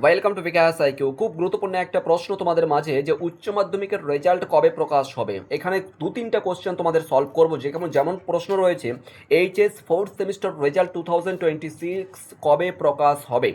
Welcome to bKash IQ. খুব গুরুত্বপূর্ণ একটা প্রশ্ন তোমাদের মাঝে, যে উচ্চ মাধ্যমিকের রেজাল্ট কবে প্রকাশ হবে। এখানে দু তিনটা কোশ্চেন তোমাদের সলভ করবো। যেমন প্রশ্ন রয়েছে, এইচএস ফোর্থ সেমিস্টার রেজাল্ট 2026 কবে প্রকাশ হবে।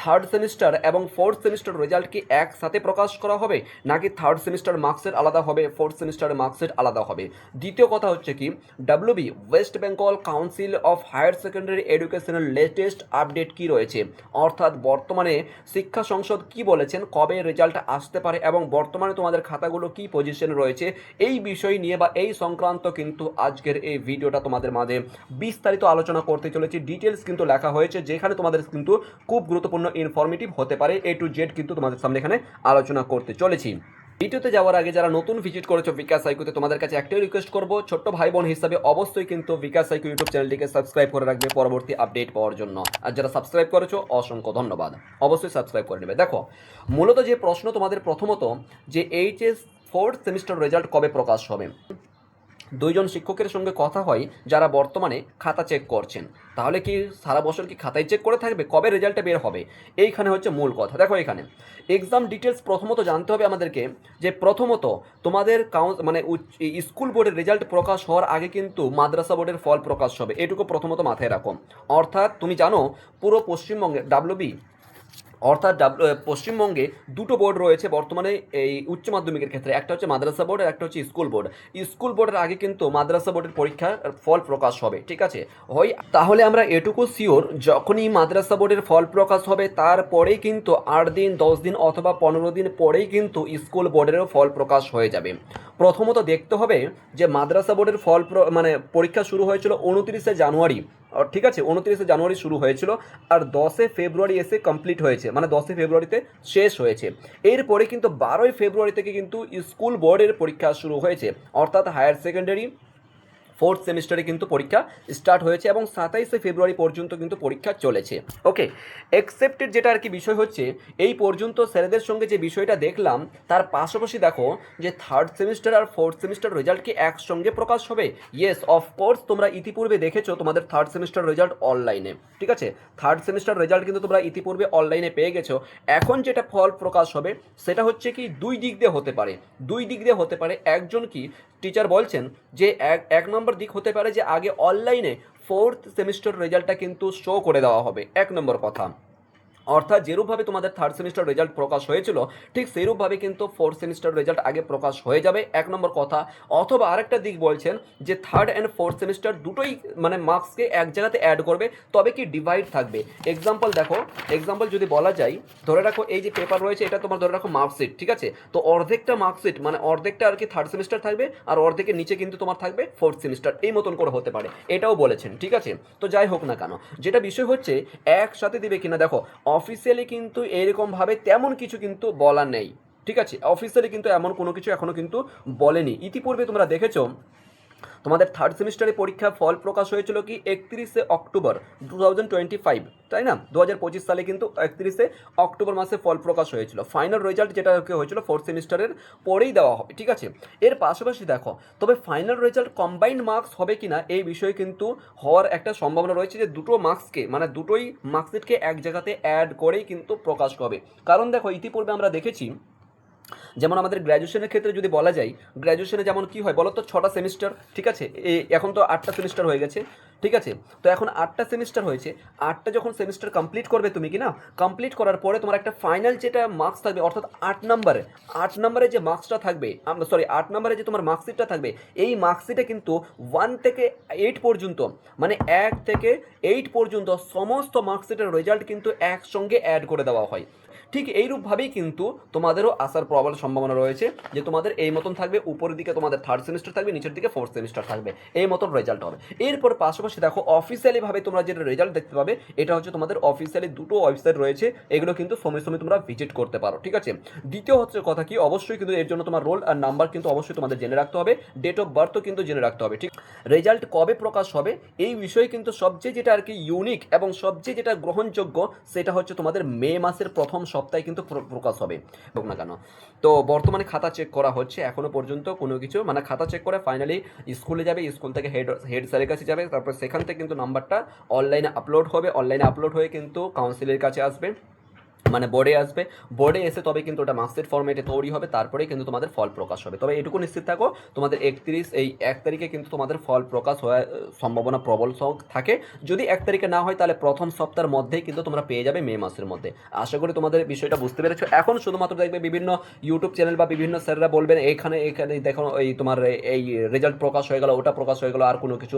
থার্ড সেমিস্টার এবং ফোর্থ সেমিস্টার রেজাল্ট কি একসাথে প্রকাশ করা হবে, নাকি থার্ড সেমিস্টার মার্কশিট আলাদা হবে, ফোর্থ সেমিস্টারের মার্কশিট আলাদা হবে। দ্বিতীয় কথা হচ্ছে কি, WB West Bengal council of higher secondary এডুকেশনের লেটেস্ট আপডেট কি রয়েছে, অর্থাৎ বর্তমানে শিক্ষা সংসদ কি বলেছেন, কবে রেজাল্ট আসতে পারে এবং বর্তমানে তোমাদের খাতাগুলো কি পজিশন রয়েছে, এই বিষয় নিয়ে বা এই সংক্রান্ত কিন্তু আজকের এই ভিডিওটা তোমাদের মাঝে বিস্তারিত আলোচনা করতে চলেছি। ডিটেলস কিন্তু লেখা হয়েছে, যেখানে তোমাদের কিন্তু খুব গুরুত্বপূর্ণ ইনফরমেটিভ হতে পারে। এ টু জেড কিন্তু তোমাদের সামনে এখানে আলোচনা করতে চলেছি। ভিডিওতে যাওয়ার আগে যারা নতুন ভিজিট করেছো বিকাশ সাইকুতে, তোমাদের কাছে একটাই রিকোয়েস্ট করবো, ছোট্ট ভাই বোন হিসাবে অবশ্যই কিন্তু বিকাশ সাইকু ইউটিউব চ্যানেলটিকে সাবস্ক্রাইব করে রাখবে পরবর্তী আপডেট পাওয়ার জন্য। আর যারা সাবস্ক্রাইব করেছো অসংখ্য ধন্যবাদ, অবশ্যই সাবস্ক্রাইব করে নেবে। দেখো, মূলত যে প্রশ্ন তোমাদের প্রথমত, যে এইচএস ফোর্থ সেমিস্টার রেজাল্ট কবে প্রকাশ হবে। দুইজন শিক্ষকের সঙ্গে কথা হয় যারা বর্তমানে খাতা চেক করছেন, তাহলে কি সারা বছর কি খাতায় চেক করে থাকবে, কবে রেজাল্টটা বের হবে, এইখানে হচ্ছে মূল কথা। দেখো, এখানে এক্সাম ডিটেলস প্রথমত জানতে হবে আমাদেরকে, যে প্রথমত তোমাদের স্কুল বোর্ডের রেজাল্ট প্রকাশ হওয়ার আগে কিন্তু মাদ্রাসা বোর্ডের ফল প্রকাশ হবে, এটুকু প্রথমত মাথায় রাখো। অর্থাৎ তুমি জানো, পুরো পশ্চিমবঙ্গে পশ্চিমবঙ্গে দুটো বোর্ড রয়েছে বর্তমানে এই উচ্চ মাধ্যমিকের ক্ষেত্রে, একটা হচ্ছে মাদ্রাসা বোর্ড আর একটা হচ্ছে স্কুল বোর্ড। স্কুল বোর্ডের আগে কিন্তু মাদ্রাসা বোর্ডের পরীক্ষার ফল প্রকাশ হবে, ঠিক আছে। হয় তাহলে আমরা এটুকু শিওর, যখনই মাদ্রাসা বোর্ডের ফল প্রকাশ হবে তারপরেই কিন্তু 8 দিন 10 দিন অথবা 15 দিন পরেই কিন্তু স্কুল বোর্ডেরও ফল প্রকাশ হয়ে যাবে। প্রথমত দেখতে হবে যে মাদ্রাসা বোর্ডের পরীক্ষা শুরু হয়েছিল 29শে জানুয়ারি, ঠিক আছে, 29শে জানুয়ারি শুরু হয়েছিল, আর 10শে ফেব্রুয়ারি এসে কমপ্লিট হয়েছে, মানে 10শে ফেব্রুয়ারিতে শেষ হয়েছে। এরপরে কিন্তু 12ই ফেব্রুয়ারি থেকে কিন্তু স্কুল বোর্ডের পরীক্ষা শুরু হয়েছে, অর্থাৎ হায়ার সেকেন্ডারি ফোর্থ সেমিস্টারে কিন্তু পরীক্ষা স্টার্ট হয়েছে এবং 27শে ফেব্রুয়ারি পর্যন্ত কিন্তু পরীক্ষা চলেছে। ওকে, এক্সেপ্টেড যেটা আর কি বিষয় হচ্ছে, এই পর্যন্ত স্যারেদের সঙ্গে যে বিষয়টা দেখলাম, তার পাশাপাশি দেখো যে থার্ড সেমিস্টার আর ফোর্থ সেমিস্টার রেজাল্ট কি একসঙ্গে প্রকাশ হবে। ইয়েস, অফকোর্স, তোমরা ইতিপূর্বে দেখেছো তোমাদের থার্ড সেমিস্টার রেজাল্ট অনলাইনে, ঠিক আছে, থার্ড সেমিস্টার রেজাল্ট কিন্তু তোমরা ইতিপূর্বে অনলাইনে পেয়ে গেছো। এখন যেটা ফল প্রকাশ হবে সেটা হচ্ছে কি দুই দিক দিয়ে হতে পারে। একজন কি টিচার বলছেন যে এক নম্বর দিক হতে পারে যে আগে অনলাইনে ফোর্থ সেমিস্টার রেজাল্টটা কিন্তু শো করে দেওয়া হবে, এক নম্বর কথা। অর্থাৎ যেরূপভাবে তোমাদের থার্ড সেমিস্টার রেজাল্ট প্রকাশ হয়েছিল, ঠিক সেইরূপভাবে কিন্তু ফোর্থ সেমিস্টার রেজাল্ট আগে প্রকাশ হয়ে যাবে, এক নম্বর কথা। অথবা আরেকটা দিক বলছেন যে থার্ড অ্যান্ড ফোর্থ সেমিস্টার দুটোই মার্কসকে এক জায়গাতে অ্যাড করবে, তবে কি ডিভাইড থাকবে। এক্সাম্পল যদি বলা যায়, ধরে রাখো এই যে পেপার রয়েছে, এটা তোমার ধরে রাখো মার্কশিট, ঠিক আছে, তো অর্ধেকটা মার্কশিট অর্ধেকটা আর কি থার্ড সেমিস্টার থাকবে, আর অর্ধেকের নিচে কিন্তু তোমার থাকবে ফোর্থ সেমিস্টার, এই মতন করে হতে পারে, এটাও বলেছেন, ঠিক আছে। তো যাই হোক না কেন, যেটা বিষয় হচ্ছে একসাথে দিবে কিনা। দেখো, অফিসিয়ালি কিন্তু এরকমভাবে তেমন কিছু কিন্তু বলা নেই, ঠিক আছে, অফিসিয়ালি কিন্তু এমন কোনো কিছু এখনও কিন্তু বলেনি। ইতিপূর্বে তোমরা দেখেছো তোমাদের থার্ড সেমিস্টারে পরীক্ষার ফল প্রকাশ হয়েছিল কি 31শে অক্টোবর 2025, তাই না, 2025 সালে কিন্তু 31শে অক্টোবর মাসে ফল প্রকাশ হয়েছিল। ফাইনাল রেজাল্ট যেটা হয়েছিল ফোর্থ সেমিস্টারের পরেই দেওয়া হবে, ঠিক আছে। এর পাশাপাশি দেখো, তবে ফাইনাল রেজাল্ট কম্বাইন্ড মার্কস হবে কিনা এই বিষয়ে কিন্তু হওয়ার একটা সম্ভাবনা রয়েছে, যে দুটো মার্কসকে দুটোই মার্কশিটকে এক জায়গাতে অ্যাড করেই কিন্তু প্রকাশ হবে। কারণ দেখো, ইতিপূর্বে আমরা দেখেছি, যেমন আমাদের গ্র্যাজুয়েশনের ক্ষেত্রে যদি বলা যায়, গ্র্যাজুয়েশনে যেমন কি হয় বলো তো, 6টা সেমিস্টার, ঠিক আছে, এখন তো 8টা সেমিস্টার হয়ে গেছে, ঠিক আছে। তো এখন 8টা সেমিস্টার হয়েছে, 8টা যখন সেমিস্টার কমপ্লিট করবে তুমি, কি না, কমপ্লিট করার পরে তোমার একটা ফাইনাল যেটা মার্কস থাকবে, অর্থাৎ 8 নম্বরে যে মার্কসটা থাকবে, 8 নম্বরে যে তোমার মার্কশিটটা থাকবে, এই মার্কশিটে কিন্তু 1 থেকে 8 পর্যন্ত, 1 থেকে 8 পর্যন্ত সমস্ত মার্কশিটের রেজাল্ট কিন্তু একসঙ্গে অ্যাড করে দেওয়া হয়। ঠিক এইরূপভাবেই কিন্তু তোমাদেরও আসার প্রবল সম্ভাবনা রয়েছে, যে তোমাদের এই মতন থাকবে, উপরের দিকে তোমাদের থার্ড সেমিস্টার থাকবে, নিচের দিকে ফোর্থ সেমিস্টার থাকবে, এই মতন রেজাল্ট হবে। এরপর পাশাপাশি দেখো, অফিসিয়ালিভাবে তোমরা যেটা রেজাল্ট দেখতে পাবে, এটা হচ্ছে তোমাদের অফিসিয়ালি দুটো ওয়েবসাইট রয়েছে, এগুলো কিন্তু সময় সময় তোমরা ভিজিট করতে পারো, ঠিক আছে। দ্বিতীয় হচ্ছে কথা কি, অবশ্যই কিন্তু এর জন্য তোমার রোল আর নাম্বার কিন্তু অবশ্যই তোমাদের জেনে রাখতে হবে, ডেট অফ বার্থও কিন্তু জেনে রাখতে হবে, ঠিক। রেজাল্ট কবে প্রকাশ হবে এই বিষয়ে কিন্তু সবচেয়ে যেটা আর কি ইউনিক এবং সবচেয়ে যেটা গ্রহণযোগ্য, সেটা হচ্ছে তোমাদের মে মাসের প্রথম সপ্তাহে কিন্তু প্রকাশ হবে, হোক না কেন। তো বর্তমানে খাতা চেক করা হচ্ছে, এখনো পর্যন্ত কোনো কিছু খাতা চেক করে ফাইনালি স্কুলে যাবে, স্কুল থেকে হেড স্যারের কাছে যাবে, তারপর সেখান থেকে কিন্তু নাম্বারটা অনলাইনে আপলোড হয়ে কিন্তু কাউন্সিলের কাছে আসবে। মানে বোর্ডে আসবে, বোর্ডে এসে তবে কিন্তু ওটা মার্কশিট ফরম্যাটে তৈরি হবে, তারপরে কিন্তু তোমাদের ফল প্রকাশ হবে। তবে এটুকু নিশ্চিত থাকো তোমাদের 1 তারিখে কিন্তু তোমাদের ফল প্রকাশ হওয়ার সম্ভাবনা প্রবল থাকে। যদি 1 তারিখে না হয় তাহলে প্রথম সপ্তাহের মধ্যেই কিন্তু তোমরা পেয়ে যাবে মে মাসের মধ্যে। আশা করি তোমাদের বিষয়টা বুঝতে পেরেছো। এখন শুধুমাত্র দেখবে বিভিন্ন ইউটিউব চ্যানেল বা বিভিন্ন স্যাররা বলবেন এখানে এখানে দেখো এই তোমার এই রেজাল্ট প্রকাশ হয়ে গেল, ওটা প্রকাশ হয়ে গেল, আর কোনো কিছু,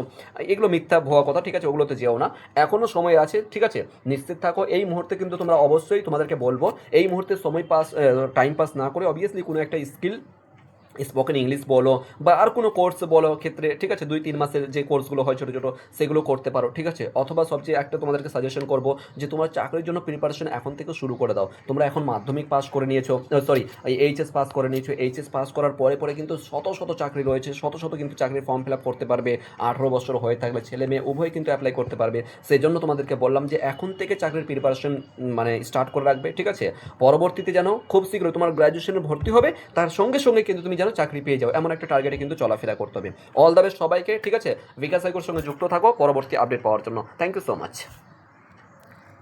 এগুলো মিথ্যা ভুয়া কথা, ঠিক আছে, ওগুলোতে যেও না, এখনও সময় আছে, ঠিক আছে, নিশ্চিত থাকো। এই মুহূর্তে কিন্তু তোমরা অবশ্যই তোমাদেরকে বলবো এই মুহূর্তে সময় টাইম পাস না করে অবভিয়াসলি কোনো একটা স্কিল, স্পোকেন ইংলিশ বলো বা আর কোনো কোর্স বলো ক্ষেত্রে, ঠিক আছে, 2-3 মাসের যে কোর্সগুলো হয় ছোটো ছোটো সেগুলো করতে পারো, ঠিক আছে। অথবা সবচেয়ে একটা তোমাদেরকে সাজেশন করবো যে তোমার চাকরির জন্য প্রিপারেশন এখন থেকে শুরু করে দাও। তোমরা এখন মাধ্যমিক পাস করে নিয়েছো, সরি এইচএস পাস করে নিয়েছো, এইচএস পাস করার পরে পরে কিন্তু শত শত চাকরি রয়েছে, শত শত কিন্তু চাকরির ফর্ম ফিল আপ করতে পারবে। 18 বছর হয়ে থাকলে ছেলে মেয়ে উভয় কিন্তু অ্যাপ্লাই করতে পারবে। সেই জন্য তোমাদেরকে বললাম যে এখন থেকে চাকরির প্রিপারেশন মানে স্টার্ট করে রাখবে, ঠিক আছে। পরবর্তীতে যেন খুব শীঘ্রই তোমার গ্র্যাজুয়েশনে ভর্তি হবে, তার সঙ্গে সঙ্গে কিন্তু তুমি যেন চাকরি পেয়ে যাও, এমন একটা টার্গেটে কিন্তু চলাফেরা করতে হবে। অল দ্য বেস্ট সবাইকে, ঠিক আছে। বিকাশ সাইকোর সঙ্গে যুক্ত থাকো পরবর্তী আপডেট পাওয়ার জন্য। Thank you so much.